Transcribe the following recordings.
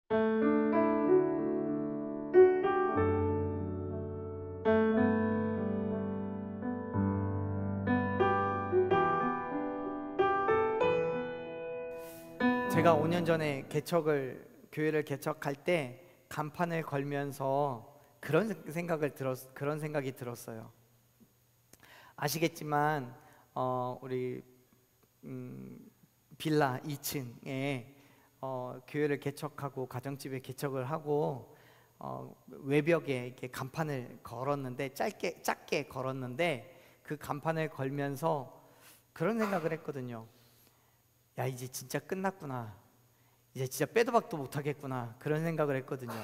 제가 5년 전에 교회를 개척할 때 간판을 걸면서 그런 생각이 들었어요. 아시겠지만 우리 빌라 2층에 교회를 개척하고 가정집에 개척을 하고 외벽에 이렇게 간판을 걸었는데 작게 걸었는데 그 간판을 걸면서 그런 생각을 했거든요. 야, 이제 진짜 끝났구나. 이제 진짜 빼도 박도 못하겠구나. 그런 생각을 했거든요.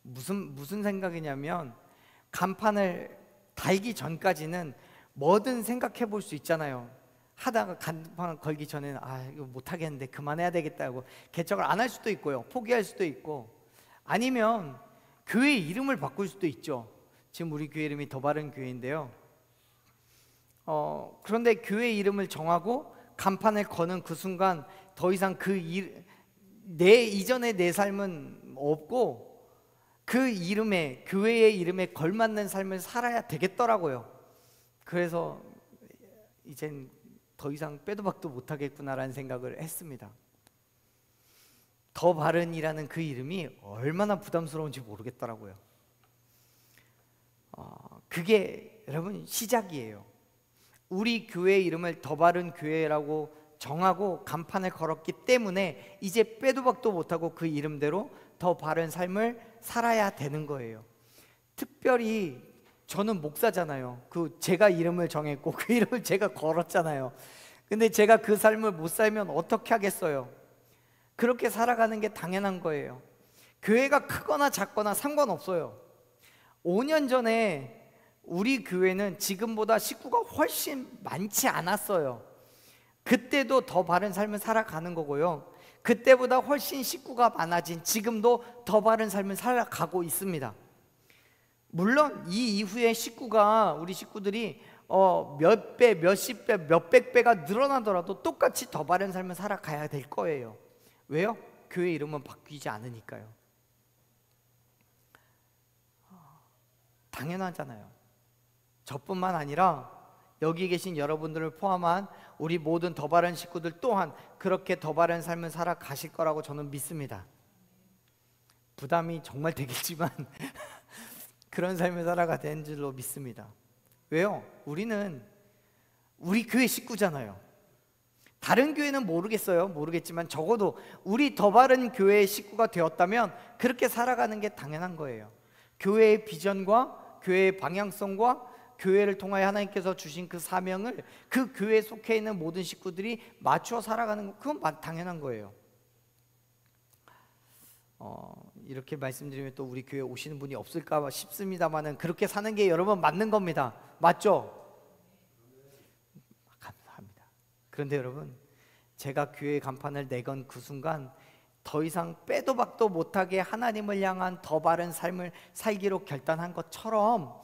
무슨 생각이냐면, 간판을 달기 전까지는 뭐든 생각해 볼 수 있잖아요. 하다가 간판 걸기 전에는 이거 못하겠는데 그만해야 되겠다 하고 개척을 안 할 수도 있고요, 포기할 수도 있고, 아니면 교회 이름을 바꿀 수도 있죠. 지금 우리 교회 이름이 더 바른 교회인데요. 그런데 교회 이름을 정하고 간판을 거는 그 순간 더 이상 이전의 내 삶은 없고, 그 이름에, 교회의 이름에 걸맞는 삶을 살아야 되겠더라고요. 그래서 이젠 더 이상 빼도 박도 못하겠구나라는 생각을 했습니다. 더 바른이라는 그 이름이 얼마나 부담스러운지 모르겠더라고요. 그게 여러분 시작이에요. 우리 교회 이름을 더 바른 교회라고 정하고 간판을 걸었기 때문에 이제 빼도 박도 못하고 그 이름대로 더 바른 삶을 살아야 되는 거예요. 특별히 저는 목사잖아요. 제가 이름을 정했고 그 이름을 제가 걸었잖아요. 근데 제가 그 삶을 못 살면 어떻게 하겠어요? 그렇게 살아가는 게 당연한 거예요. 교회가 크거나 작거나 상관없어요. 5년 전에 우리 교회는 지금보다 식구가 훨씬 많지 않았어요. 그때도 더 바른 삶을 살아가는 거고요, 그때보다 훨씬 식구가 많아진 지금도 더 바른 삶을 살아가고 있습니다. 물론 이 이후에 우리 식구들이 몇 배, 몇십 배, 몇백 배가 늘어나더라도 똑같이 더 바른 삶을 살아가야 될 거예요. 왜요? 교회 이름은 바뀌지 않으니까요. 당연하잖아요. 저뿐만 아니라 여기 계신 여러분들을 포함한 우리 모든 더 바른 식구들 또한 그렇게 더 바른 삶을 살아가실 거라고 저는 믿습니다. 부담이 정말 되겠지만 그런 삶을 살아가야 되는 줄로 믿습니다. 왜요? 우리는 우리 교회 식구잖아요. 다른 교회는 모르겠지만 적어도 우리 더 바른 교회의 식구가 되었다면 그렇게 살아가는 게 당연한 거예요. 교회의 비전과 교회의 방향성과 교회를 통하여 하나님께서 주신 그 사명을 그 교회에 속해 있는 모든 식구들이 맞춰 살아가는 거, 그건 당연한 거예요. 이렇게 말씀드리면 또 우리 교회에 오시는 분이 없을까 싶습니다만은 그렇게 사는 게 여러분 맞는 겁니다. 맞죠? 감사합니다. 그런데 여러분, 제가 교회 간판을 내건 그 순간 더 이상 빼도 박도 못하게 하나님을 향한 더 바른 삶을 살기로 결단한 것처럼,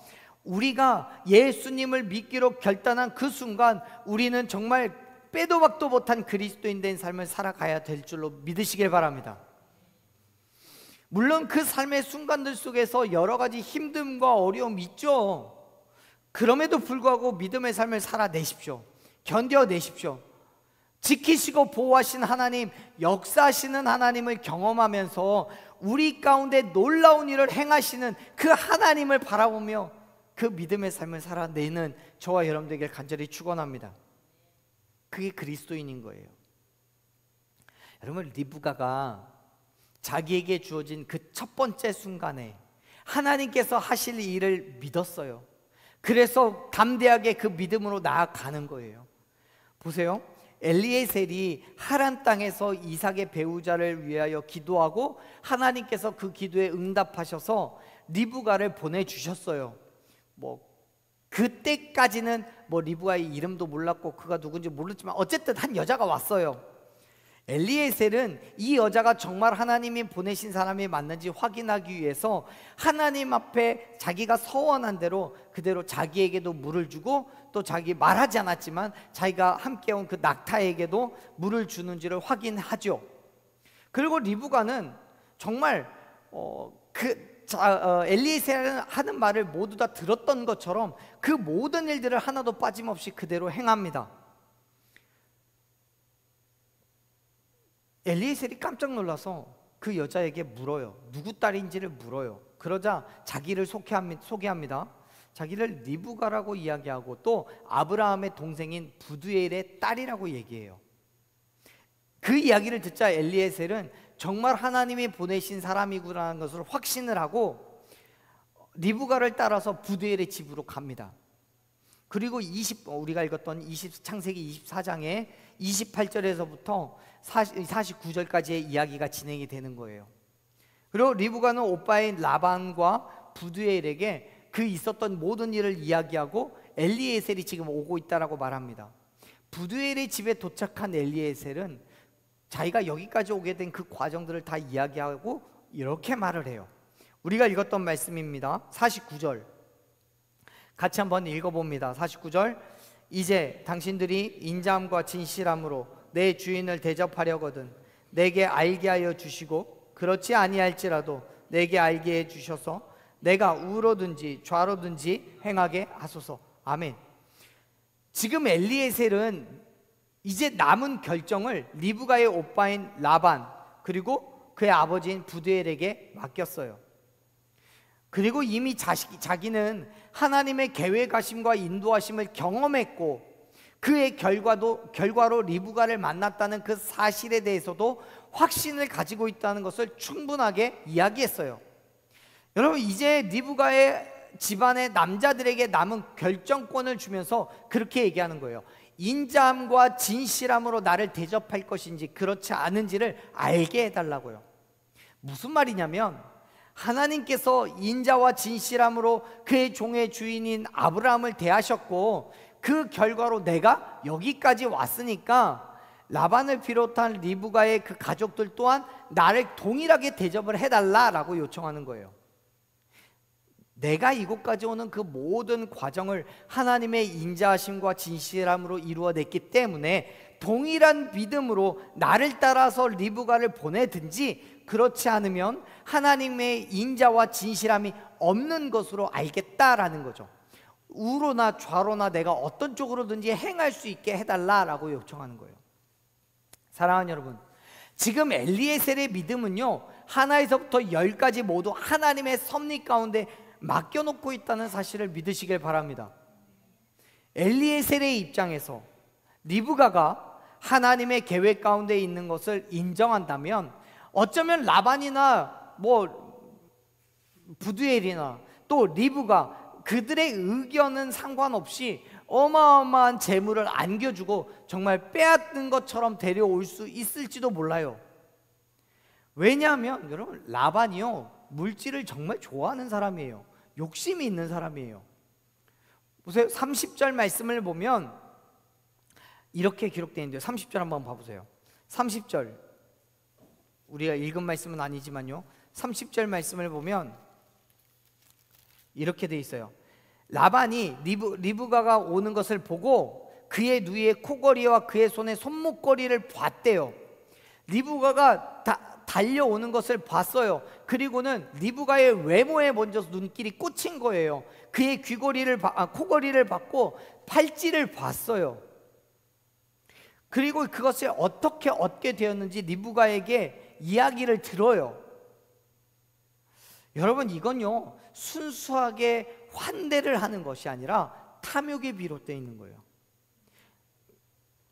우리가 예수님을 믿기로 결단한 그 순간 우리는 정말 빼도 박도 못한 그리스도인 된 삶을 살아가야 될 줄로 믿으시길 바랍니다. 물론 그 삶의 순간들 속에서 여러 가지 힘듦과 어려움이 있죠. 그럼에도 불구하고 믿음의 삶을 살아내십시오. 견뎌내십시오. 지키시고 보호하신 하나님, 역사하시는 하나님을 경험하면서 우리 가운데 놀라운 일을 행하시는 그 하나님을 바라보며 그 믿음의 삶을 살아내는 저와 여러분들에게 간절히 축원합니다. 그게 그리스도인인 거예요. 여러분, 리브가가 자기에게 주어진 그 첫 번째 순간에 하나님께서 하실 일을 믿었어요. 그래서 담대하게 그 믿음으로 나아가는 거예요. 보세요. 엘리에셀이 하란 땅에서 이삭의 배우자를 위하여 기도하고 하나님께서 그 기도에 응답하셔서 리브가를 보내주셨어요. 그때까지는 리브가의 이름도 몰랐고 그가 누군지 몰랐지만 어쨌든 한 여자가 왔어요. 엘리에셀은 이 여자가 정말 하나님이 보내신 사람이 맞는지 확인하기 위해서 하나님 앞에 자기가 서원한 대로 그대로 자기에게도 물을 주고, 또 자기 말하지 않았지만 자기가 함께 온 그 낙타에게도 물을 주는지를 확인하죠. 그리고 리브가는 정말 엘리에셀은 하는 말을 모두 다 들었던 것처럼 그 모든 일들을 하나도 빠짐없이 그대로 행합니다. 엘리에셀이 깜짝 놀라서 그 여자에게 물어요. 누구 딸인지를 물어요. 그러자 자기를 소개합니다. 자기를 리브가라고 이야기하고 또 아브라함의 동생인 부두엘의 딸이라고 얘기해요. 그 이야기를 듣자 엘리에셀은 정말 하나님이 보내신 사람이구나라는 것을 확신을 하고 리브가를 따라서 부두엘의 집으로 갑니다. 그리고 우리가 읽었던 창세기 24장의 28절에서부터 49절까지의 이야기가 진행이 되는 거예요. 그리고 리브가는 오빠인 라반과 부두엘에게 그 있었던 모든 일을 이야기하고 엘리에셀이 지금 오고 있다라고 말합니다. 부두엘의 집에 도착한 엘리에셀은 자기가 여기까지 오게 된 그 과정들을 다 이야기하고 이렇게 말을 해요. 우리가 읽었던 말씀입니다. 49절 같이 한번 읽어봅니다. 49절 이제 당신들이 인자함과 진실함으로 내 주인을 대접하려거든 내게 알게 하여 주시고 그렇지 아니할지라도 내게 알게 해 주셔서 내가 우로든지 좌로든지 행하게 하소서. 아멘. 지금 엘리에셀은 이제 남은 결정을 리브가의 오빠인 라반 그리고 그의 아버지인 부두엘에게 맡겼어요. 그리고 이미 자기는 하나님의 계획하심과 인도하심을 경험했고 그의 결과로 리브가를 만났다는 그 사실에 대해서도 확신을 가지고 있다는 것을 충분하게 이야기했어요. 여러분 이제 리브가의 집안의 남자들에게 남은 결정권을 주면서 그렇게 얘기하는 거예요. 인자함과 진실함으로 나를 대접할 것인지 그렇지 않은지를 알게 해달라고요. 무슨 말이냐면 하나님께서 인자와 진실함으로 그의 종의 주인인 아브라함을 대하셨고 그 결과로 내가 여기까지 왔으니까 라반을 비롯한 리브가의 그 가족들 또한 나를 동일하게 대접을 해달라라고 요청하는 거예요. 내가 이곳까지 오는 그 모든 과정을 하나님의 인자하심과 진실함으로 이루어냈기 때문에 동일한 믿음으로 나를 따라서 리브가를 보내든지 그렇지 않으면 하나님의 인자와 진실함이 없는 것으로 알겠다라는 거죠. 우로나 좌로나 내가 어떤 쪽으로든지 행할 수 있게 해달라라고 요청하는 거예요. 사랑하는 여러분, 지금 엘리에셀의 믿음은요 하나에서부터 10까지 모두 하나님의 섭리 가운데 맡겨놓고 있다는 사실을 믿으시길 바랍니다. 엘리에셀의 입장에서 리브가가 하나님의 계획 가운데 있는 것을 인정한다면 어쩌면 라반이나 부두엘이나 또 리브가 그들의 의견은 상관없이 어마어마한 재물을 안겨주고 정말 빼앗는 것처럼 데려올 수 있을지도 몰라요. 왜냐하면 여러분 라반이요 물질을 정말 좋아하는 사람이에요. 욕심이 있는 사람이에요. 보세요. 30절 말씀을 보면 이렇게 기록되어 있는데요. 30절 한번 봐보세요. 30절 우리가 읽은 말씀은 아니지만요 30절 말씀을 보면 이렇게 돼 있어요. 라반이 리브가가 오는 것을 보고 그의 누이의 코걸이와 그의 손의 손목걸이를 봤대요. 리브가가 달려오는 것을 봤어요. 그리고는 리브가의 외모에 먼저 눈길이 꽂힌 거예요. 그의 코걸이를 봤고 팔찌를 봤어요. 그리고 그것을 어떻게 얻게 되었는지 리브가에게 이야기를 들어요. 여러분 이건요 순수하게 환대를 하는 것이 아니라 탐욕에 비롯되어 있는 거예요.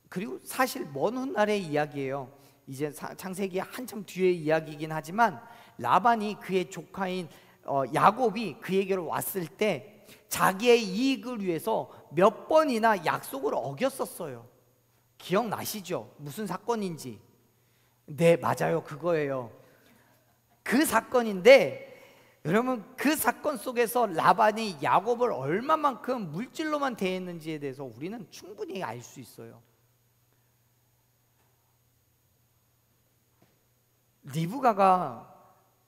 그리고 사실 먼 훗날의 이야기예요. 이제 창세기 한참 뒤의 이야기이긴 하지만 라반이 그의 조카인 야곱이 그에게로 왔을 때 자기의 이익을 위해서 몇 번이나 약속을 어겼었어요. 기억나시죠? 무슨 사건인지. 네, 맞아요. 그거예요. 그 사건인데 여러분 그 사건 속에서 라반이 야곱을 얼마만큼 물질로만 대했는지에 대해서 우리는 충분히 알 수 있어요. 리브가가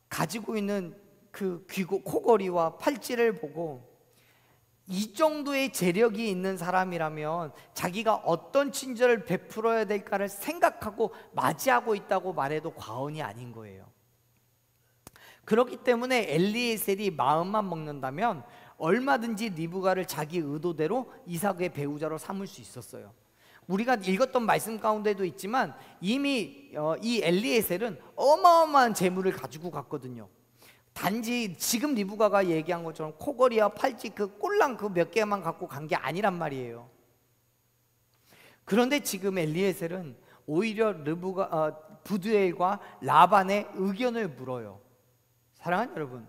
가지고 있는 그 코걸이와 팔찌를 보고 이 정도의 재력이 있는 사람이라면 자기가 어떤 친절을 베풀어야 될까를 생각하고 맞이하고 있다고 말해도 과언이 아닌 거예요. 그렇기 때문에 엘리에셀이 마음만 먹는다면 얼마든지 리브가를 자기 의도대로 이삭의 배우자로 삼을 수 있었어요. 우리가 읽었던 말씀 가운데도 있지만 이미 이 엘리에셀은 어마어마한 재물을 가지고 갔거든요. 단지 지금 리브가가 얘기한 것처럼 코걸이와 팔찌 그 꼴랑 그 몇 개만 갖고 간 게 아니란 말이에요. 그런데 지금 엘리에셀은 오히려 부두엘과 라반의 의견을 물어요. 사랑하는 여러분,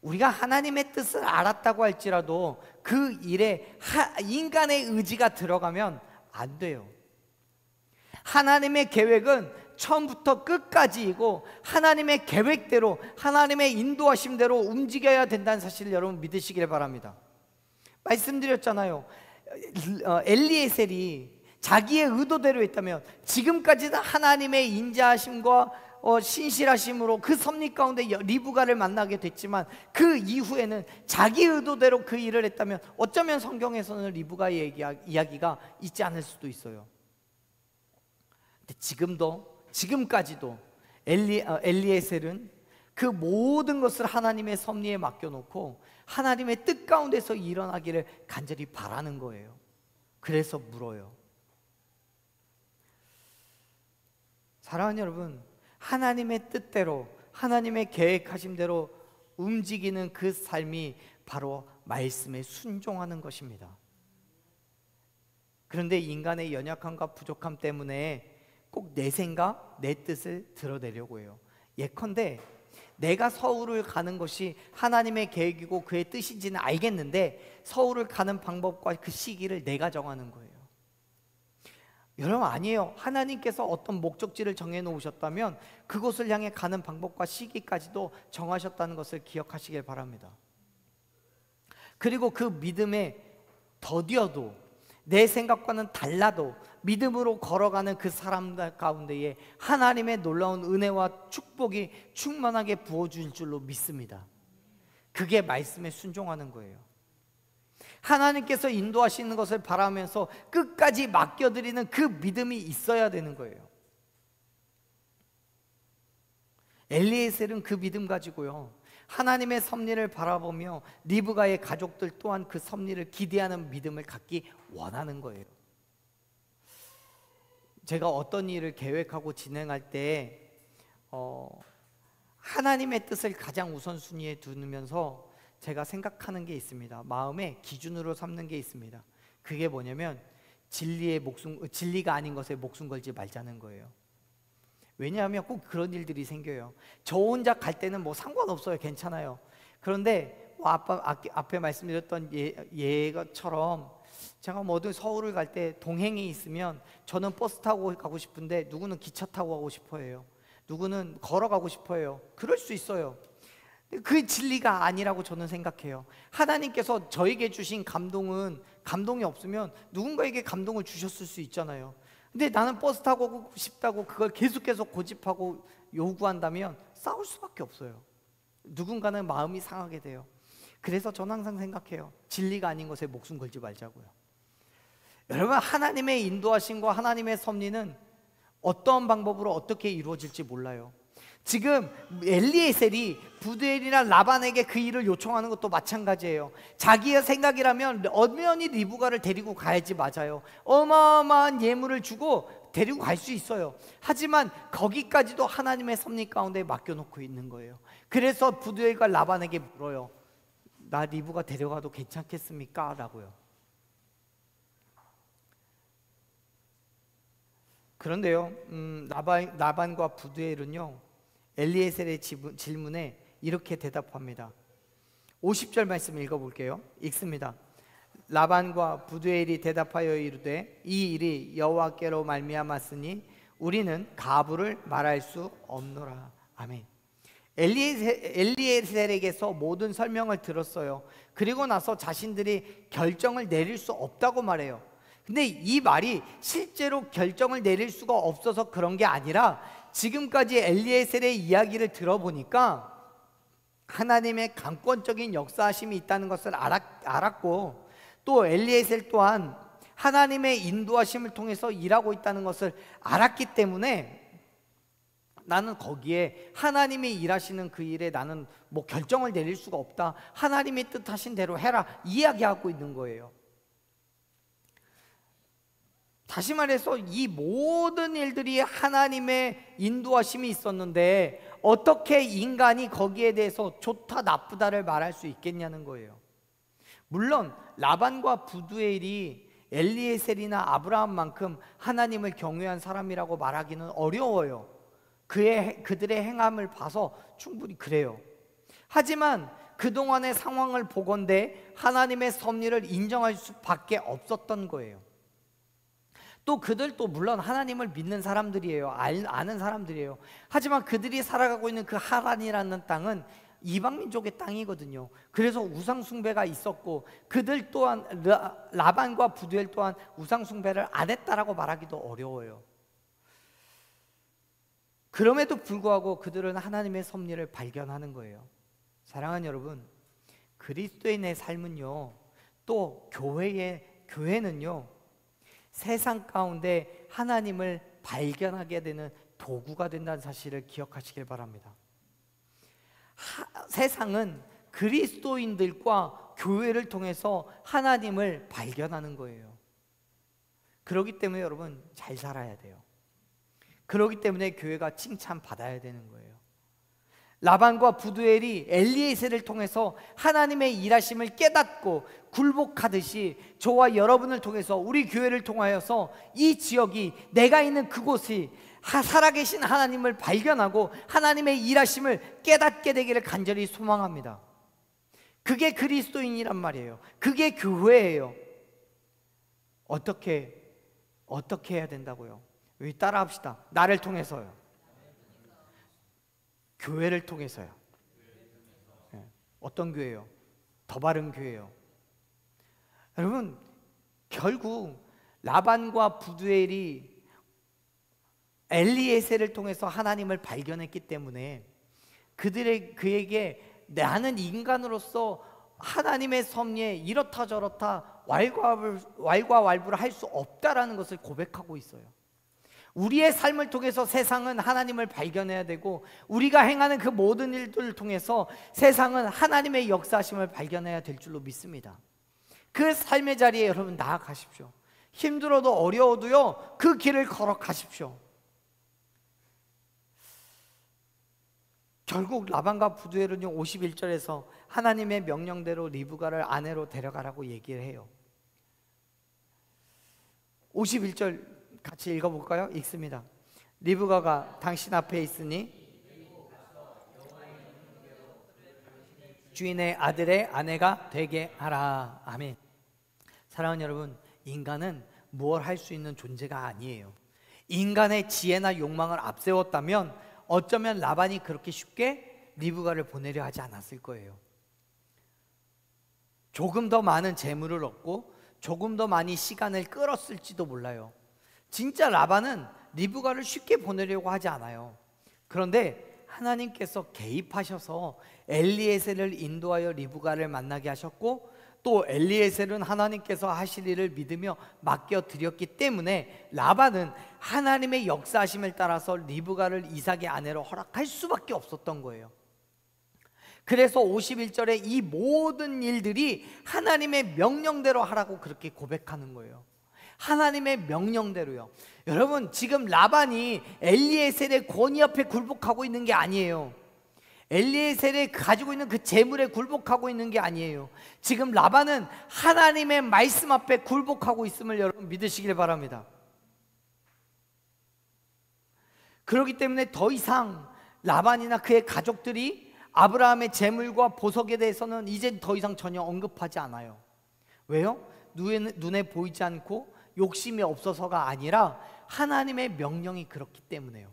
우리가 하나님의 뜻을 알았다고 할지라도 그 일에 인간의 의지가 들어가면 안 돼요. 하나님의 계획은 처음부터 끝까지이고 하나님의 계획대로, 하나님의 인도하심대로 움직여야 된다는 사실을 여러분 믿으시길 바랍니다. 말씀드렸잖아요. 엘리에셀이 자기의 의도대로 했다면 지금까지도 하나님의 인자하심과 신실하심으로 그 섭리 가운데 리브가를 만나게 됐지만 그 이후에는 자기 의도대로 그 일을 했다면 어쩌면 성경에서는 리브가의 이야기가 있지 않을 수도 있어요. 근데 지금까지도 엘리에셀은 그 모든 것을 하나님의 섭리에 맡겨놓고 하나님의 뜻 가운데서 일어나기를 간절히 바라는 거예요. 그래서 물어요. 사랑하는 여러분, 하나님의 뜻대로, 하나님의 계획하신 대로 움직이는 그 삶이 바로 말씀에 순종하는 것입니다. 그런데 인간의 연약함과 부족함 때문에 꼭 내 생각, 내 뜻을 드러내려고 해요. 예컨대 내가 서울을 가는 것이 하나님의 계획이고 그의 뜻인지는 알겠는데 서울을 가는 방법과 그 시기를 내가 정하는 거예요. 여러분, 아니에요. 하나님께서 어떤 목적지를 정해 놓으셨다면 그곳을 향해 가는 방법과 시기까지도 정하셨다는 것을 기억하시길 바랍니다. 그리고 그 믿음에 더디어도 내 생각과는 달라도 믿음으로 걸어가는 그 사람들 가운데에 하나님의 놀라운 은혜와 축복이 충만하게 부어줄 줄로 믿습니다. 그게 말씀에 순종하는 거예요. 하나님께서 인도하시는 것을 바라면서 끝까지 맡겨드리는 그 믿음이 있어야 되는 거예요. 엘리에셀은 그 믿음 가지고요, 하나님의 섭리를 바라보며 리브가의 가족들 또한 그 섭리를 기대하는 믿음을 갖기 원하는 거예요. 제가 어떤 일을 계획하고 진행할 때 하나님의 뜻을 가장 우선순위에 두면서 제가 생각하는 게 있습니다. 마음에 기준으로 삼는 게 있습니다. 그게 뭐냐면 진리가 아닌 것에 목숨 걸지 말자는 거예요. 왜냐하면 꼭 그런 일들이 생겨요. 저 혼자 갈 때는 뭐 상관없어요. 괜찮아요. 그런데 앞에 말씀드렸던 예처럼 제가 뭐든 서울을 갈 때 동행이 있으면 저는 버스 타고 가고 싶은데 누구는 기차 타고 가고 싶어 해요. 누구는 걸어가고 싶어 해요. 그럴 수 있어요. 그 진리가 아니라고 저는 생각해요. 하나님께서 저에게 주신 감동이 없으면 누군가에게 감동을 주셨을 수 있잖아요. 근데 나는 버스 타고 가고 싶다고 그걸 계속해서 고집하고 요구한다면 싸울 수밖에 없어요. 누군가는 마음이 상하게 돼요. 그래서 저는 항상 생각해요. 진리가 아닌 것에 목숨 걸지 말자고요. 여러분, 하나님의 인도하심과 하나님의 섭리는 어떤 방법으로 어떻게 이루어질지 몰라요. 지금 엘리에셀이 부두엘이나 라반에게 그 일을 요청하는 것도 마찬가지예요. 자기의 생각이라면 엄연히 리브가를 데리고 가야지, 맞아요. 어마어마한 예물을 주고 데리고 갈 수 있어요. 하지만 거기까지도 하나님의 섭리 가운데 맡겨놓고 있는 거예요. 그래서 부두엘과 라반에게 물어요. 나 리브가 데려가도 괜찮겠습니까? 라고요. 그런데요, 라반과 부두엘은요, 엘리에셀의 질문에 이렇게 대답합니다. 50절 말씀 읽어볼게요. 읽습니다. 라반과 부두엘이 대답하여 이르되 이 일이 여호와께로 말미암았으니 우리는 가부를 말할 수 없노라. 아멘. 엘리에셀에게서 모든 설명을 들었어요. 그리고 나서 자신들이 결정을 내릴 수 없다고 말해요. 근데 이 말이 실제로 결정을 내릴 수가 없어서 그런 게 아니라 지금까지 엘리에셀의 이야기를 들어보니까 하나님의 강권적인 역사하심이 있다는 것을 알았고, 또 엘리에셀 또한 하나님의 인도하심을 통해서 일하고 있다는 것을 알았기 때문에 나는 거기에 하나님이 일하시는 그 일에 나는 뭐 결정을 내릴 수가 없다. 하나님이 뜻하신 대로 해라, 이야기하고 있는 거예요. 다시 말해서 이 모든 일들이 하나님의 인도하심이 있었는데 어떻게 인간이 거기에 대해서 좋다 나쁘다를 말할 수 있겠냐는 거예요. 물론 라반과 부두엘이 엘리에셀이나 아브라함만큼 하나님을 경외한 사람이라고 말하기는 어려워요. 그들의 행함을 봐서 충분히 그래요. 하지만 그동안의 상황을 보건대 하나님의 섭리를 인정할 수밖에 없었던 거예요. 또 그들도 물론 하나님을 믿는 사람들이에요. 아는 사람들이에요. 하지만 그들이 살아가고 있는 그 하란이라는 땅은 이방민족의 땅이거든요. 그래서 우상숭배가 있었고 그들 또한 라반과 부두엘 또한 우상숭배를 안 했다라고 말하기도 어려워요. 그럼에도 불구하고 그들은 하나님의 섭리를 발견하는 거예요. 사랑하는 여러분, 그리스도인의 삶은요, 또 교회는요, 세상 가운데 하나님을 발견하게 되는 도구가 된다는 사실을 기억하시길 바랍니다. 세상은 그리스도인들과 교회를 통해서 하나님을 발견하는 거예요. 그렇기 때문에 여러분 잘 살아야 돼요. 그렇기 때문에 교회가 칭찬받아야 되는 거예요. 라반과 부두엘이 엘리에셀을 통해서 하나님의 일하심을 깨닫고 굴복하듯이 저와 여러분을 통해서, 우리 교회를 통하여서 이 지역이, 내가 있는 그곳이 살아계신 하나님을 발견하고 하나님의 일하심을 깨닫게 되기를 간절히 소망합니다. 그게 그리스도인이란 말이에요. 그게 교회예요. 어떻게 해야 된다고요? 여기 따라 합시다. 나를 통해서요. 교회를 통해서요. 네. 어떤 교회요? 더 바른 교회요. 여러분, 결국 라반과 부두엘이 엘리에셀을 통해서 하나님을 발견했기 때문에 그에게 나는 인간으로서 하나님의 섭리에 이렇다 저렇다 왈가왈부를 할 수 없다라는 것을 고백하고 있어요. 우리의 삶을 통해서 세상은 하나님을 발견해야 되고, 우리가 행하는 그 모든 일들을 통해서 세상은 하나님의 역사하심을 발견해야 될 줄로 믿습니다. 그 삶의 자리에 여러분 나아가십시오. 힘들어도 어려워도요, 그 길을 걸어가십시오. 결국 라반과 부두엘은 51절에서 하나님의 명령대로 리브가를 아내로 데려가라고 얘기를 해요. 51절 같이 읽어볼까요? 읽습니다. 리브가가 당신 앞에 있으니 주인의 아들의 아내가 되게 하라. 아멘. 사랑하는 여러분, 인간은 무엇 할 수 있는 존재가 아니에요. 인간의 지혜나 욕망을 앞세웠다면 어쩌면 라반이 그렇게 쉽게 리브가를 보내려 하지 않았을 거예요. 조금 더 많은 재물을 얻고 조금 더 많이 시간을 끌었을지도 몰라요. 진짜 라반은 리브가를 쉽게 보내려고 하지 않아요. 그런데 하나님께서 개입하셔서 엘리에셀을 인도하여 리브가를 만나게 하셨고, 또 엘리에셀은 하나님께서 하실 일을 믿으며 맡겨드렸기 때문에 라반은 하나님의 역사하심을 따라서 리브가를 이삭의 아내로 허락할 수밖에 없었던 거예요. 그래서 51절에 이 모든 일들이 하나님의 명령대로 하라고 그렇게 고백하는 거예요. 하나님의 명령대로요. 여러분, 지금 라반이 엘리에셀의 권위 앞에 굴복하고 있는 게 아니에요. 엘리에셀이 가지고 있는 그 재물에 굴복하고 있는 게 아니에요. 지금 라반은 하나님의 말씀 앞에 굴복하고 있음을 여러분 믿으시길 바랍니다. 그렇기 때문에 더 이상 라반이나 그의 가족들이 아브라함의 재물과 보석에 대해서는 이제 더 이상 전혀 언급하지 않아요. 왜요? 눈에 보이지 않고 욕심이 없어서가 아니라 하나님의 명령이 그렇기 때문에요.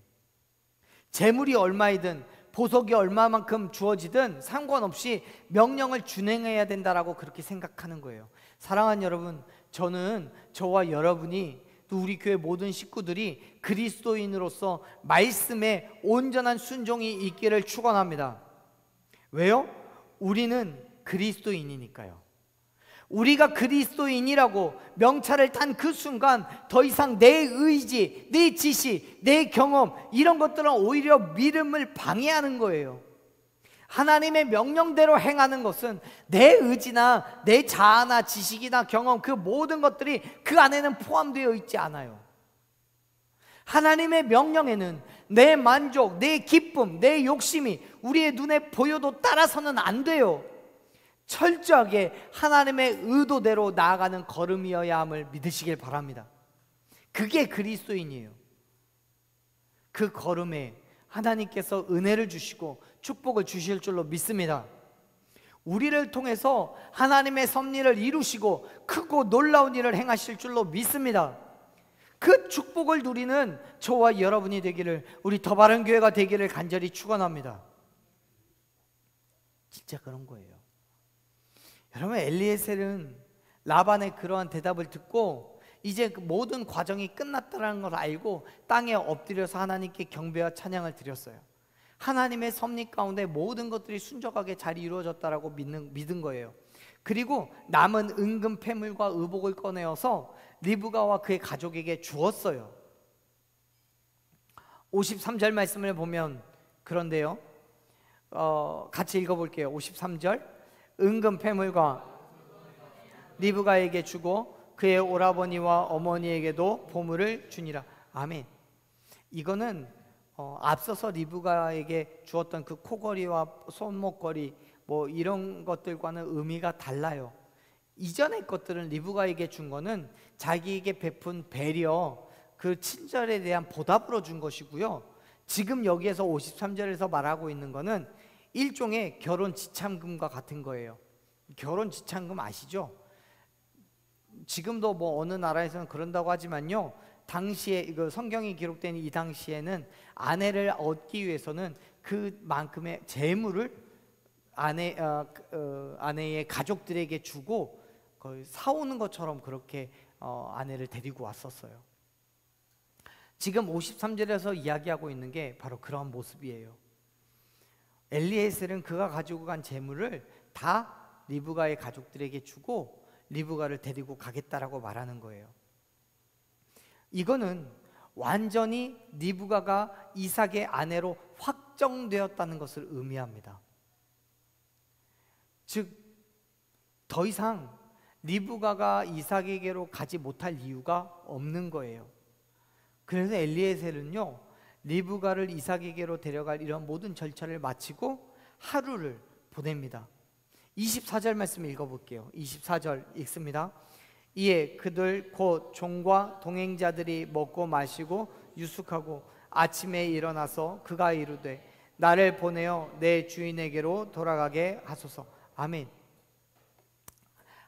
재물이 얼마이든 보석이 얼마만큼 주어지든 상관없이 명령을 준행해야 된다라고 그렇게 생각하는 거예요. 사랑하는 여러분, 저는 저와 여러분이, 또 우리 교회 모든 식구들이 그리스도인으로서 말씀에 온전한 순종이 있기를 축원합니다. 왜요? 우리는 그리스도인이니까요. 우리가 그리스도인이라고 명찰을 탄 그 순간 더 이상 내 의지, 내 지식, 내 경험 이런 것들은 오히려 믿음을 방해하는 거예요. 하나님의 명령대로 행하는 것은 내 의지나 내 자아나 지식이나 경험 그 모든 것들이 그 안에는 포함되어 있지 않아요. 하나님의 명령에는 내 만족, 내 기쁨, 내 욕심이 우리의 눈에 보여도 따라서는 안 돼요. 철저하게 하나님의 의도대로 나아가는 걸음이어야 함을 믿으시길 바랍니다. 그게 그리스도인이에요. 그 걸음에 하나님께서 은혜를 주시고 축복을 주실 줄로 믿습니다. 우리를 통해서 하나님의 섭리를 이루시고 크고 놀라운 일을 행하실 줄로 믿습니다. 그 축복을 누리는 저와 여러분이 되기를, 우리 더 바른 교회가 되기를 간절히 축원합니다. 진짜 그런 거예요. 여러분, 엘리에셀은 라반의 그러한 대답을 듣고 이제 그 모든 과정이 끝났다는 걸 알고 땅에 엎드려서 하나님께 경배와 찬양을 드렸어요. 하나님의 섭리 가운데 모든 것들이 순적하게 잘 이루어졌다라고 믿은 거예요. 그리고 남은 은금 패물과 의복을 꺼내어서 리브가와 그의 가족에게 주었어요. 53절 말씀을 보면 그런데요, 같이 읽어볼게요. 53절, 은금 패물과 리브가에게 주고 그의 오라버니와 어머니에게도 보물을 주니라. 아멘. 이거는 앞서서 리브가에게 주었던 그 코걸이와 손목걸이 뭐 이런 것들과는 의미가 달라요. 이전의 것들은 리브가에게 준 거는 자기에게 베푼 배려, 그 친절에 대한 보답으로 준 것이고요. 지금 여기에서 53절에서 말하고 있는 거는 일종의 결혼 지참금과 같은 거예요. 결혼 지참금 아시죠? 지금도 뭐 어느 나라에서는 그런다고 하지만요, 당시에 이거 성경이 기록된 이 당시에는 아내를 얻기 위해서는 그만큼의 재물을 아내의 가족들에게 주고 거의 사오는 것처럼 그렇게 아내를 데리고 왔었어요. 지금 53절에서 이야기하고 있는 게 바로 그런 모습이에요. 엘리에셀은 그가 가지고 간 재물을 다 리브가의 가족들에게 주고 리브가를 데리고 가겠다라고 말하는 거예요. 이거는 완전히 리브가가 이삭의 아내로 확정되었다는 것을 의미합니다. 즉, 더 이상 리브가가 이삭에게로 가지 못할 이유가 없는 거예요. 그래서 엘리에셀은요, 리브가를 이삭에게로 데려갈 이런 모든 절차를 마치고 하루를 보냅니다. 24절 말씀 읽어볼게요. 24절 읽습니다. 이에 그들 곧 종과 동행자들이 먹고 마시고 유숙하고 아침에 일어나서 그가 이르되 나를 보내어 내 주인에게로 돌아가게 하소서. 아멘.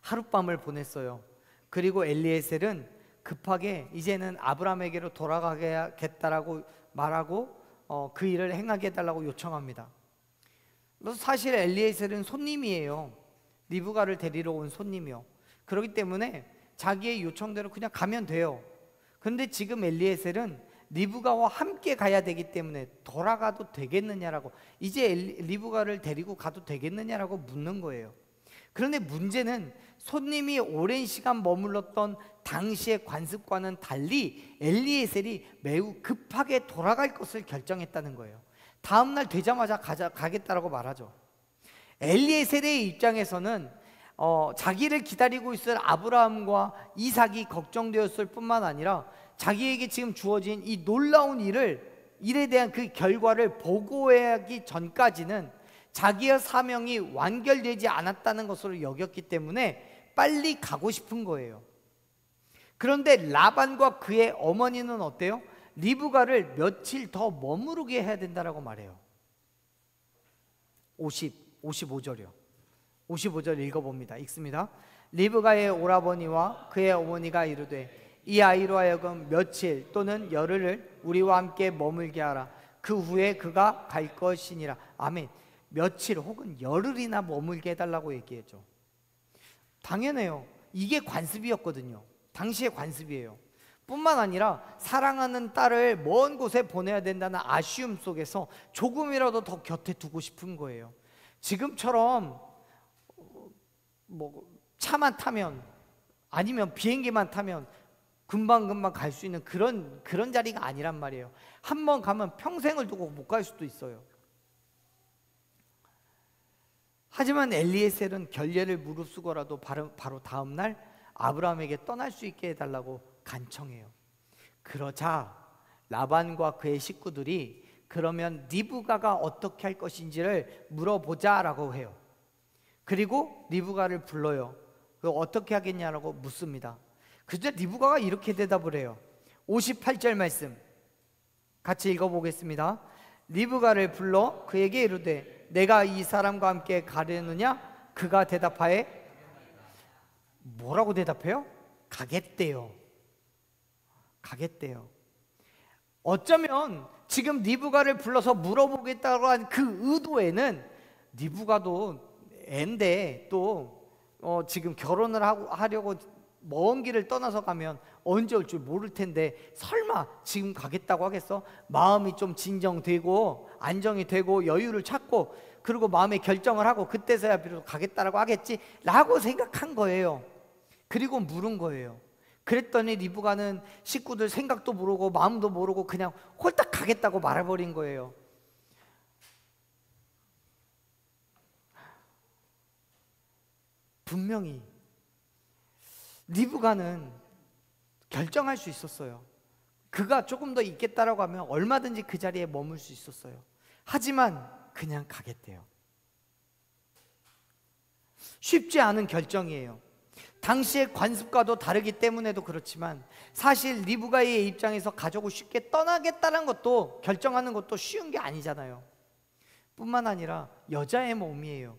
하룻밤을 보냈어요. 그리고 엘리에셀은 급하게 이제는 아브라함에게로 돌아가겠다라고 말하고 그 일을 행하게 해달라고 요청합니다. 사실 엘리에셀은 손님이에요. 리브가를 데리러 온 손님이요. 그렇기 때문에 자기의 요청대로 그냥 가면 돼요. 그런데 지금 엘리에셀은 리브가와 함께 가야 되기 때문에 돌아가도 되겠느냐라고, 이제 리브가를 데리고 가도 되겠느냐라고 묻는 거예요. 그런데 문제는 손님이 오랜 시간 머물렀던 당시의 관습과는 달리 엘리에셀이 매우 급하게 돌아갈 것을 결정했다는 거예요. 다음날 되자마자 가겠다라고 말하죠. 엘리에셀의 입장에서는 자기를 기다리고 있을 아브라함과 이삭이 걱정되었을 뿐만 아니라 자기에게 지금 주어진 이 놀라운 일에 대한 그 결과를 보고하기 전까지는 자기의 사명이 완결되지 않았다는 것으로 여겼기 때문에 빨리 가고 싶은 거예요. 그런데 라반과 그의 어머니는 어때요? 리브가를 며칠 더 머무르게 해야 된다라고 말해요. 55절이요. 55절 읽어봅니다. 읽습니다. 리브가의 오라버니와 그의 어머니가 이르되 이 아이로 하여금 며칠 또는 열흘을 우리와 함께 머물게 하라. 그 후에 그가 갈 것이니라. 아멘. 며칠 혹은 열흘이나 머물게 해달라고 얘기했죠. 당연해요. 이게 관습이었거든요. 당시의 관습이에요. 뿐만 아니라 사랑하는 딸을 먼 곳에 보내야 된다는 아쉬움 속에서 조금이라도 더 곁에 두고 싶은 거예요. 지금처럼 뭐 차만 타면, 아니면 비행기만 타면 금방금방 갈 수 있는 그런 자리가 아니란 말이에요. 한 번 가면 평생을 두고 못 갈 수도 있어요. 하지만 엘리에셀은 결례를 무릅쓰고라도 바로 다음 날 아브라함에게 떠날 수 있게 해달라고 간청해요. 그러자 라반과 그의 식구들이 그러면 리브가가 어떻게 할 것인지를 물어보자라고 해요. 그리고 리브가를 불러요. 어떻게 하겠냐라고 묻습니다. 그저 리브가가 이렇게 대답을 해요. 58절 말씀 같이 읽어보겠습니다. 리브가를 불러 그에게 이르되 내가 이 사람과 함께 가려느냐? 그가 대답하에 뭐라고 대답해요? 가겠대요. 가겠대요. 어쩌면 지금 리브가를 불러서 물어보겠다고 한 그 의도에는, 리브가도 애인데 또 지금 결혼을 하려고 먼 길을 떠나서 가면 언제 올 줄 모를 텐데 설마 지금 가겠다고 하겠어? 마음이 좀 진정되고 안정이 되고 여유를 찾고 그리고 마음의 결정을 하고 그때서야 비로소 가겠다라고 하겠지 라고 생각한 거예요. 그리고 물은 거예요. 그랬더니 리브가는 식구들 생각도 모르고 마음도 모르고 그냥 홀딱 가겠다고 말해버린 거예요. 분명히 리브가는 결정할 수 있었어요. 그가 조금 더 있겠다라고 하면 얼마든지 그 자리에 머물 수 있었어요. 하지만 그냥 가겠대요. 쉽지 않은 결정이에요. 당시의 관습과도 다르기 때문에도 그렇지만 사실 리브가의 입장에서 가족을 쉽게 떠나겠다는 것도, 결정하는 것도 쉬운 게 아니잖아요. 뿐만 아니라 여자의 몸이에요.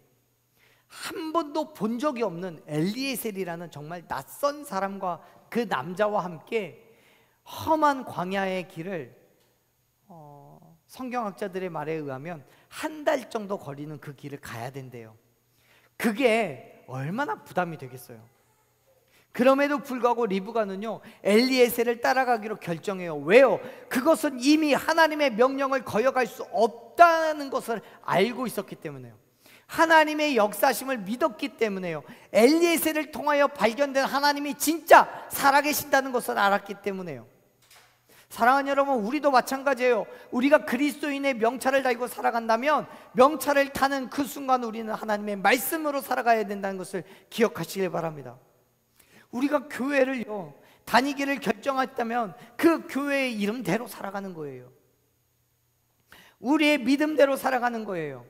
한 번도 본 적이 없는 엘리에셀이라는 정말 낯선 사람과 그 남자와 함께 험한 광야의 길을 성경학자들의 말에 의하면 한 달 정도 거리는 그 길을 가야 된대요. 그게 얼마나 부담이 되겠어요. 그럼에도 불구하고 리브가는요 엘리에셀을 따라가기로 결정해요. 왜요? 그것은 이미 하나님의 명령을 거역할 수 없다는 것을 알고 있었기 때문에요. 하나님의 역사심을 믿었기 때문에요. 엘리에셀을 통하여 발견된 하나님이 진짜 살아계신다는 것을 알았기 때문에요. 사랑하는 여러분, 우리도 마찬가지예요. 우리가 그리스도인의 명찰을 달고 살아간다면 명찰을 타는 그 순간 우리는 하나님의 말씀으로 살아가야 된다는 것을 기억하시길 바랍니다. 우리가 교회를요 다니기를 결정했다면 그 교회의 이름대로 살아가는 거예요. 우리의 믿음대로 살아가는 거예요.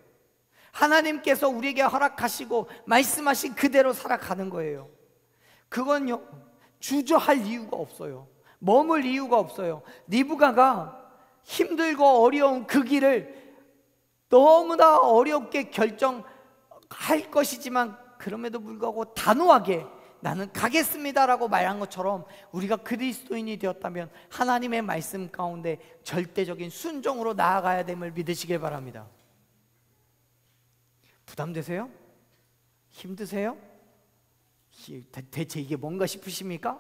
하나님께서 우리에게 허락하시고 말씀하신 그대로 살아가는 거예요. 그건요 주저할 이유가 없어요. 머물 이유가 없어요. 리브가가 힘들고 어려운 그 길을 너무나 어렵게 결정할 것이지만 그럼에도 불구하고 단호하게 나는 가겠습니다라고 말한 것처럼 우리가 그리스도인이 되었다면 하나님의 말씀 가운데 절대적인 순종으로 나아가야 됨을 믿으시길 바랍니다. 부담되세요? 힘드세요? 대체 이게 뭔가 싶으십니까?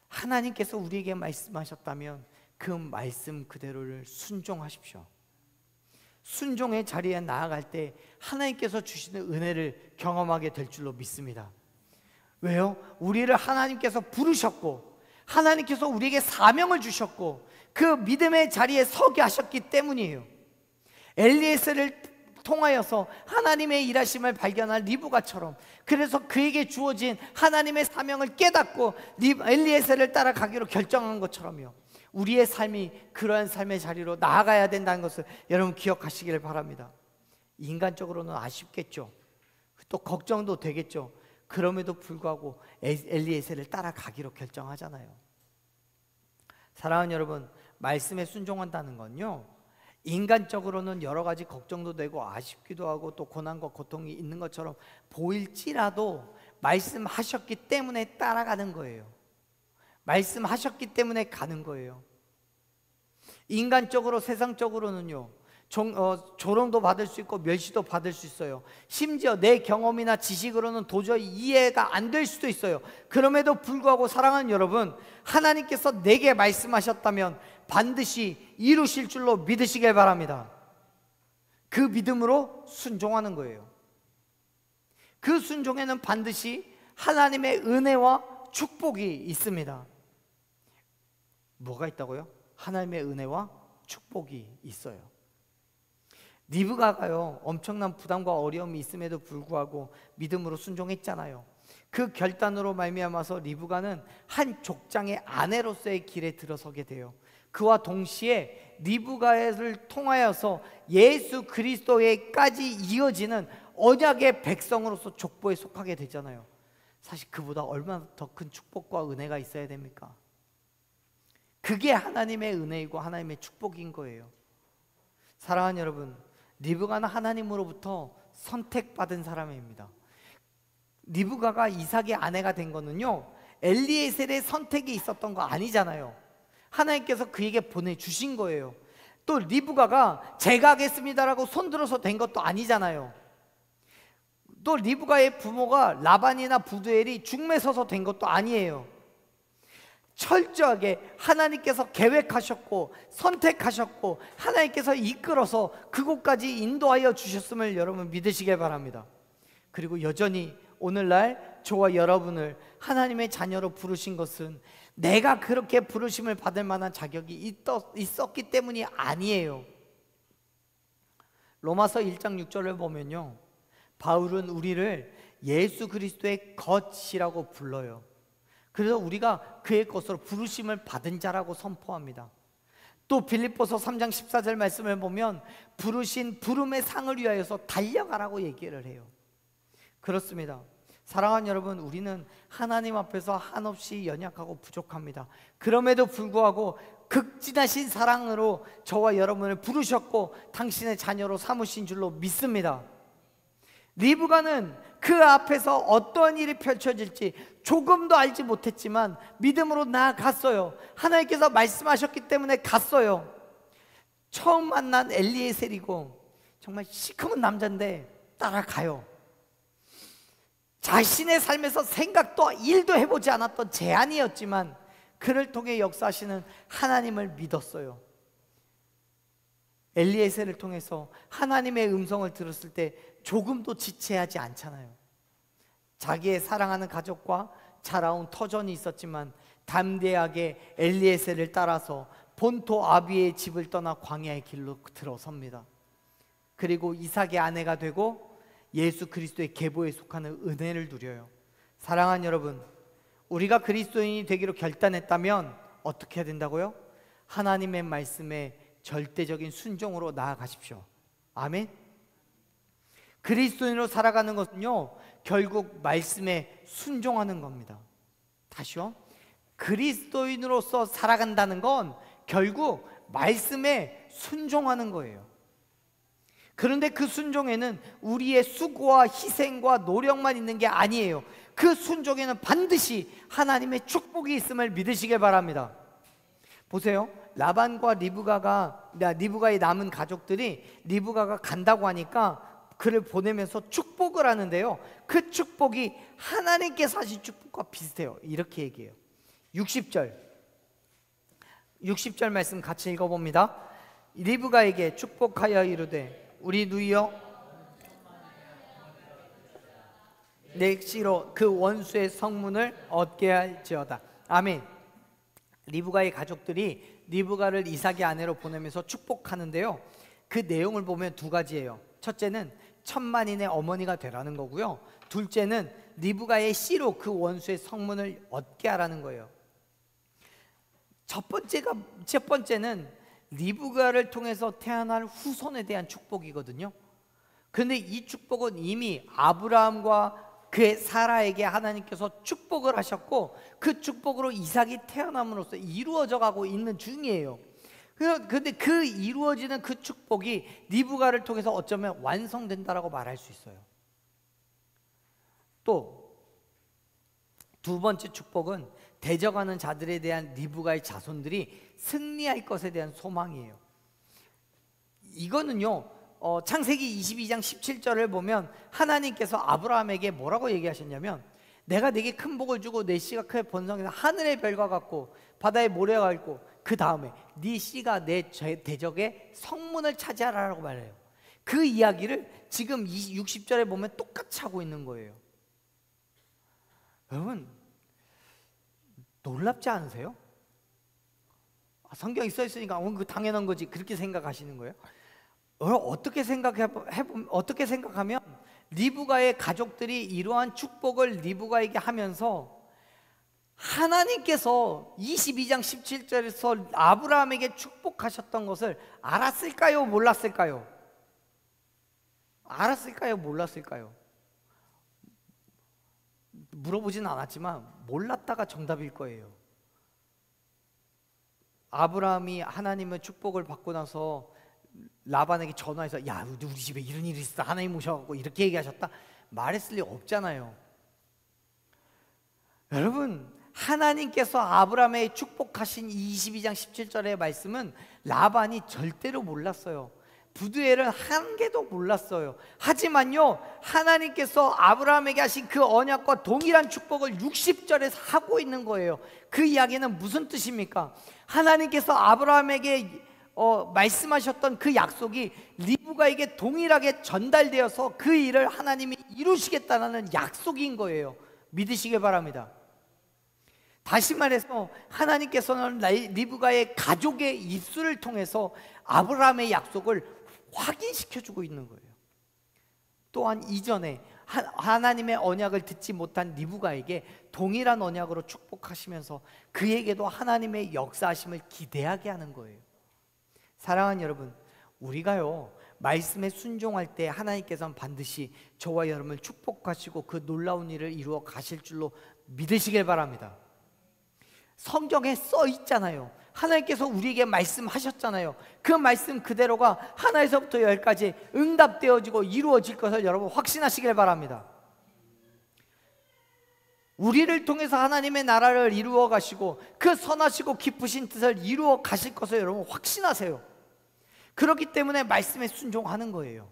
하나님께서 우리에게 말씀하셨다면 그 말씀 그대로를 순종하십시오. 순종의 자리에 나아갈 때 하나님께서 주시는 은혜를 경험하게 될 줄로 믿습니다. 왜요? 우리를 하나님께서 부르셨고 하나님께서 우리에게 사명을 주셨고 그 믿음의 자리에 서게 하셨기 때문이에요. 엘리에셀을 통하여서 하나님의 일하심을 발견한 리브가처럼, 그래서 그에게 주어진 하나님의 사명을 깨닫고 엘리에셀을 따라가기로 결정한 것처럼요 우리의 삶이 그러한 삶의 자리로 나아가야 된다는 것을 여러분 기억하시기를 바랍니다. 인간적으로는 아쉽겠죠. 또 걱정도 되겠죠. 그럼에도 불구하고 엘리에셀을 따라가기로 결정하잖아요. 사랑하는 여러분, 말씀에 순종한다는 건요 인간적으로는 여러 가지 걱정도 되고 아쉽기도 하고 또 고난과 고통이 있는 것처럼 보일지라도 말씀하셨기 때문에 따라가는 거예요. 말씀하셨기 때문에 가는 거예요. 인간적으로 세상적으로는요 조롱도 받을 수 있고 멸시도 받을 수 있어요. 심지어 내 경험이나 지식으로는 도저히 이해가 안 될 수도 있어요. 그럼에도 불구하고 사랑하는 여러분, 하나님께서 내게 말씀하셨다면 반드시 이루실 줄로 믿으시길 바랍니다. 그 믿음으로 순종하는 거예요. 그 순종에는 반드시 하나님의 은혜와 축복이 있습니다. 뭐가 있다고요? 하나님의 은혜와 축복이 있어요. 리브가가요, 엄청난 부담과 어려움이 있음에도 불구하고 믿음으로 순종했잖아요. 그 결단으로 말미암아서 리브가는 한 족장의 아내로서의 길에 들어서게 돼요. 그와 동시에 리브가를 통하여서 예수 그리스도에까지 이어지는 언약의 백성으로서 족보에 속하게 되잖아요. 사실 그보다 얼마나 더 큰 축복과 은혜가 있어야 됩니까? 그게 하나님의 은혜이고 하나님의 축복인 거예요. 사랑하는 여러분, 리브가는 하나님으로부터 선택받은 사람입니다. 리브가가 이삭의 아내가 된 거는요, 엘리에셀의 선택이 있었던 거 아니잖아요. 하나님께서 그에게 보내주신 거예요. 또 리브가가 제가 하겠습니다라고 손들어서 된 것도 아니잖아요. 또 리브가의 부모가 라반이나 부두엘이 중매 서서 된 것도 아니에요. 철저하게 하나님께서 계획하셨고 선택하셨고 하나님께서 이끌어서 그곳까지 인도하여 주셨음을 여러분 믿으시길 바랍니다. 그리고 여전히 오늘날 저와 여러분을 하나님의 자녀로 부르신 것은 내가 그렇게 부르심을 받을 만한 자격이 있었기 때문이 아니에요. 로마서 1장 6절을 보면요, 바울은 우리를 예수 그리스도의 것이라고 불러요. 그래서 우리가 그의 것으로 부르심을 받은 자라고 선포합니다. 또 빌립보서 3장 14절 말씀을 보면 부르신 부름의 상을 위하여서 달려가라고 얘기를 해요. 그렇습니다. 사랑하는 여러분, 우리는 하나님 앞에서 한없이 연약하고 부족합니다. 그럼에도 불구하고 극진하신 사랑으로 저와 여러분을 부르셨고 당신의 자녀로 삼으신 줄로 믿습니다. 리브가는 그 앞에서 어떠한 일이 펼쳐질지 조금도 알지 못했지만 믿음으로 나아갔어요. 하나님께서 말씀하셨기 때문에 갔어요. 처음 만난 엘리에셀이고 정말 시커먼 남자인데 따라가요. 자신의 삶에서 생각도 일도 해보지 않았던 제안이었지만 그를 통해 역사하시는 하나님을 믿었어요. 엘리에셀을 통해서 하나님의 음성을 들었을 때 조금도 지체하지 않잖아요. 자기의 사랑하는 가족과 자라온 터전이 있었지만 담대하게 엘리에셀을 따라서 본토 아비의 집을 떠나 광야의 길로 들어섭니다. 그리고 이삭의 아내가 되고 예수 그리스도의 계보에 속하는 은혜를 누려요. 사랑하는 여러분, 우리가 그리스도인이 되기로 결단했다면 어떻게 해야 된다고요? 하나님의 말씀에 절대적인 순종으로 나아가십시오. 아멘. 그리스도인으로 살아가는 것은요, 결국 말씀에 순종하는 겁니다. 다시요, 그리스도인으로서 살아간다는 건 결국 말씀에 순종하는 거예요. 그런데 그 순종에는 우리의 수고와 희생과 노력만 있는 게 아니에요. 그 순종에는 반드시 하나님의 축복이 있음을 믿으시길 바랍니다. 보세요, 라반과 리브가의 남은 가족들이 리브가가 간다고 하니까 그를 보내면서 축복을 하는데요, 그 축복이 하나님께서 하신 축복과 비슷해요. 이렇게 얘기해요. 60절 말씀 같이 읽어봅니다. 리브가에게 축복하여 이르되 우리 누이여 내 씨로 그 원수의 성문을 얻게 할지어다. 아멘. 리브가의 가족들이 리브가를 이삭의 아내로 보내면서 축복하는데요, 그 내용을 보면 두 가지예요. 첫째는 천만인의 어머니가 되라는 거고요, 둘째는 리브가의 씨로 그 원수의 성문을 얻게 하라는 거예요. 첫 번째는 리브가를 통해서 태어날 후손에 대한 축복이거든요. 그런데 이 축복은 이미 아브라함과 그의 사라에게 하나님께서 축복을 하셨고 그 축복으로 이삭이 태어남으로써 이루어져 가고 있는 중이에요. 그런데 그 이루어지는 그 축복이 리브가를 통해서 어쩌면 완성된다라고 말할 수 있어요. 또 두 번째 축복은 대적하는 자들에 대한 리브가의 자손들이 승리할 것에 대한 소망이에요. 이거는요, 창세기 22장 17절을 보면 하나님께서 아브라함에게 뭐라고 얘기하셨냐면, 내가 네게 큰 복을 주고 내 씨가 크게 번성해서 하늘의 별과 같고 바다의 모래와 같고 그 다음에 네 씨가 내 대적의 성문을 차지하라라고 말해요. 그 이야기를 지금 60절에 보면 똑같이 하고 있는 거예요. 여러분 놀랍지 않으세요? 성경에 써 있으니까 그 당연한 거지 그렇게 생각하시는 거예요? 어떻게 생각하면 리브가의 가족들이 이러한 축복을 리브가에게 하면서 하나님께서 22장 17절에서 아브라함에게 축복하셨던 것을 알았을까요? 몰랐을까요? 알았을까요? 몰랐을까요? 물어보진 않았지만 몰랐다가 정답일 거예요. 아브라함이 하나님의 축복을 받고 나서 라반에게 전화해서 야 우리 집에 이런 일이 있어 하나님 오셔갖고 이렇게 얘기하셨다 말했을 리 없잖아요. 여러분 하나님께서 아브라함에게 축복하신 22장 17절의 말씀은 라반이 절대로 몰랐어요. 부두엘은 한 개도 몰랐어요. 하지만요 하나님께서 아브라함에게 하신 그 언약과 동일한 축복을 60절에서 하고 있는 거예요. 그 이야기는 무슨 뜻입니까? 하나님께서 아브라함에게 말씀하셨던 그 약속이 리브가에게 동일하게 전달되어서 그 일을 하나님이 이루시겠다는 약속인 거예요. 믿으시길 바랍니다. 다시 말해서 하나님께서는 리브가의 가족의 입술을 통해서 아브라함의 약속을 확인시켜주고 있는 거예요. 또한 이전에 하나님의 언약을 듣지 못한 리브가에게 동일한 언약으로 축복하시면서 그에게도 하나님의 역사하심을 기대하게 하는 거예요. 사랑하는 여러분, 우리가요 말씀에 순종할 때 하나님께서는 반드시 저와 여러분을 축복하시고 그 놀라운 일을 이루어 가실 줄로 믿으시길 바랍니다. 성경에 써 있잖아요. 하나님께서 우리에게 말씀하셨잖아요. 그 말씀 그대로가 하나에서부터 열까지 응답되어지고 이루어질 것을 여러분 확신하시길 바랍니다. 우리를 통해서 하나님의 나라를 이루어 가시고 그 선하시고 기쁘신 뜻을 이루어 가실 것을 여러분 확신하세요. 그렇기 때문에 말씀에 순종하는 거예요.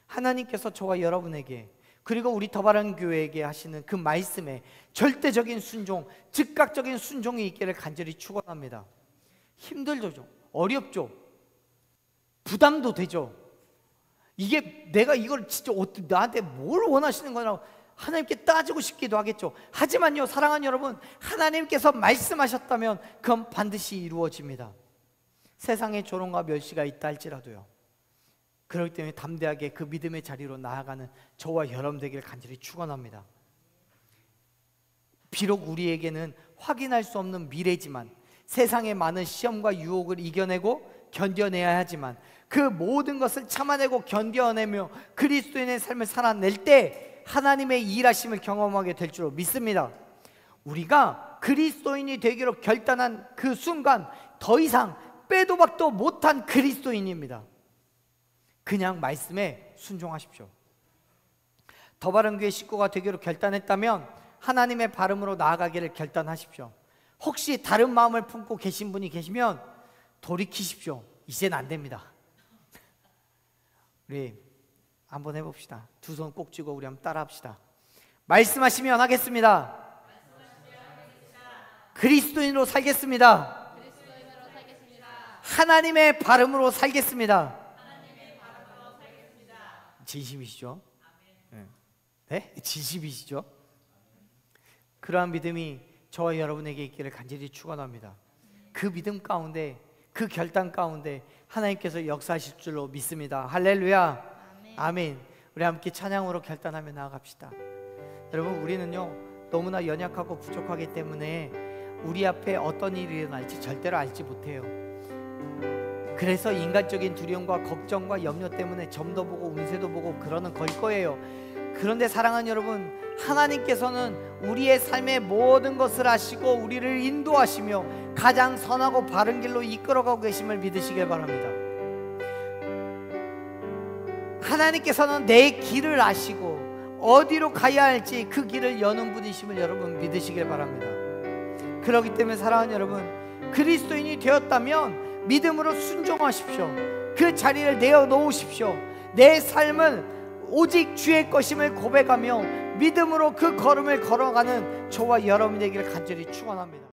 하나님께서 저와 여러분에게 그리고 우리 더 바른 교회에게 하시는 그 말씀에 절대적인 순종, 즉각적인 순종이 있기를 간절히 축원합니다. 힘들죠, 어렵죠, 부담도 되죠. 이게 내가 이걸 진짜 나한테 뭘 원하시는 거라고 하나님께 따지고 싶기도 하겠죠. 하지만요 사랑하는 여러분, 하나님께서 말씀하셨다면 그건 반드시 이루어집니다. 세상에 조롱과 멸시가 있다 할지라도요, 그렇기 때문에 담대하게 그 믿음의 자리로 나아가는 저와 여러분 되기를 간절히 축원합니다. 비록 우리에게는 확인할 수 없는 미래지만 세상의 많은 시험과 유혹을 이겨내고 견뎌내야 하지만 그 모든 것을 참아내고 견뎌내며 그리스도인의 삶을 살아낼 때 하나님의 일하심을 경험하게 될 줄로 믿습니다. 우리가 그리스도인이 되기로 결단한 그 순간 더 이상 빼도 박도 못한 그리스도인입니다. 그냥 말씀에 순종하십시오. 더 바른 교회 식구가 되기로 결단했다면 하나님의 발음으로 나아가기를 결단하십시오. 혹시 다른 마음을 품고 계신 분이 계시면 돌이키십시오. 이젠 안 됩니다. 우리 한번 해봅시다. 두 손 꼭 쥐고 우리 한번 따라합시다. 말씀하시면 하겠습니다. 그리스도인으로 살겠습니다. 하나님의 발음으로 살겠습니다. 진심이시죠? 네? 진심이시죠? 그러한 믿음이 저와 여러분에게 있기를 간절히 축원합니다. 그 믿음 가운데, 그 결단 가운데 하나님께서 역사하실 줄로 믿습니다. 할렐루야, 아멘. 우리 함께 찬양으로 결단하며 나아갑시다. 여러분, 우리는요 너무나 연약하고 부족하기 때문에 우리 앞에 어떤 일이 일어날지 절대로 알지 못해요. 그래서 인간적인 두려움과 걱정과 염려 때문에 점도 보고 운세도 보고 그러는 걸 거예요. 그런데 사랑하는 여러분, 하나님께서는 우리의 삶의 모든 것을 아시고 우리를 인도하시며 가장 선하고 바른 길로 이끌어가고 계심을 믿으시길 바랍니다. 하나님께서는 내 길을 아시고 어디로 가야 할지 그 길을 여는 분이심을 여러분 믿으시길 바랍니다. 그렇기 때문에 사랑하는 여러분, 그리스도인이 되었다면 믿음으로 순종하십시오. 그 자리를 내어놓으십시오. 내 삶은 오직 주의 것임을 고백하며 믿음으로 그 걸음을 걸어가는 저와 여러분 되기를 간절히 축원합니다.